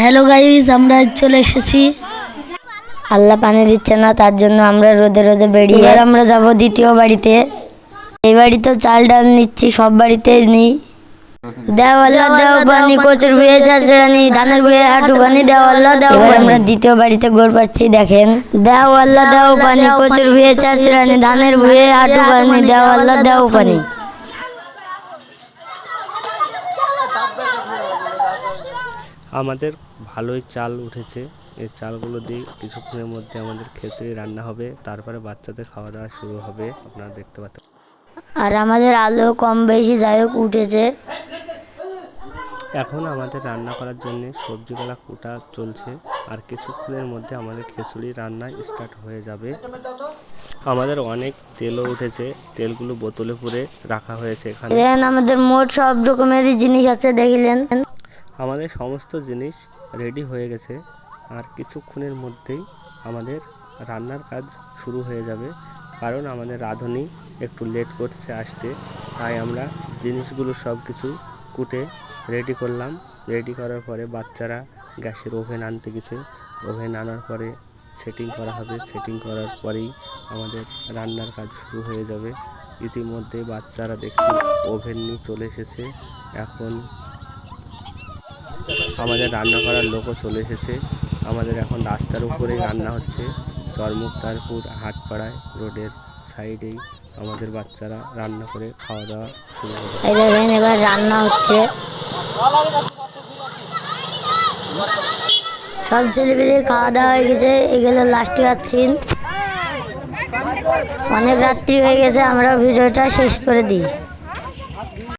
Hello guys, আমরা চলে এসেছি। আল্লাহ পানি দিচ্ছে না, তার জন্য আমরা রোদে রোদে বেরিয়ে আমরা যাব দ্বিতীয় বাড়িতে। এই বাড়িতে চাল ডাল নিচ্ছি, সব বাড়িতেই নিই। দেও আল্লাহ দেও পানি, কচুর বুয়ে চাচড়ানি, ধানের বুয়ে হাঁটু পানি, দেও আল্লাহ দেও। আমরা দ্বিতীয় বাড়িতে গোড় পাচ্ছি, দেখেন। দেও আল্লাহ দেও পানি, কচুর বুয়ে চাচড়ানি, ধানের বুয়ে হাঁটু পানি, দেও আল্লাহ দেও পানি। আমাদের ভালোই চাল উঠেছে। এই চালগুলো দিয়ে কিছুক্ষণের মধ্যে আমাদের খিচুড়ি রান্না হবে, তারপরে বাচ্চাদের খাওয়া দাওয়া শুরু হবে, আপনারা দেখতে পাচ্ছেন। আর আমাদের আলু কম বেশি যাই হোক উঠেছে। এখন আমাদের রান্না করার জন্য সবজিগুলা কুটা চলছে, আর কিছুক্ষণের মধ্যে আমাদের খিচুড়ি রান্না স্টার্ট হয়ে যাবে। আমাদের অনেক তেলও উঠেছে, তেলগুলো বোতলে পুরে রাখা হয়েছে এখানে। আমাদের মোট সব রকমেরই জিনিস আছে, দেখিলেন। আমাদের সমস্ত জিনিস রেডি হয়ে গেছে, আর কিছুক্ষণের মধ্যেই আমাদের রান্নার কাজ শুরু হয়ে যাবে। কারণ আমাদের রাঁধুনি একটু লেট করছে আসতে, তাই আমরা জিনিসগুলো সব কিছু কুটে রেডি করলাম। রেডি করার পরে বাচ্চারা গ্যাসের ওভেন আনতে গেছে। ওভেন আনার পরে সেটিং করা হবে। সেটিং করার পরেই আমাদের রান্নার কাজ শুরু হয়ে যাবে। ইতিমধ্যে বাচ্চারা দেখছি ওভেন নিয়ে চলে এসেছে। এখন আমাদের রান্না করার লোকও চলে এসেছে। আমাদের এখন রাস্তার উপরেই রান্না হচ্ছে। চরমুক্তারপুর হাটপাড়ায় রোডের সাইডেই আমাদের বাচ্চারা রান্না করে খাওয়া দাওয়া শুরু করে। এই দেখেন এবার রান্না হচ্ছে। সব ছেলেপেলের খাওয়া দাওয়া হয়ে গেছে, এগুলো লাস্টে খাচ্ছেন। অনেক রাত্রি হয়ে গেছে, আমরা ভিডিওটা শেষ করে দিই।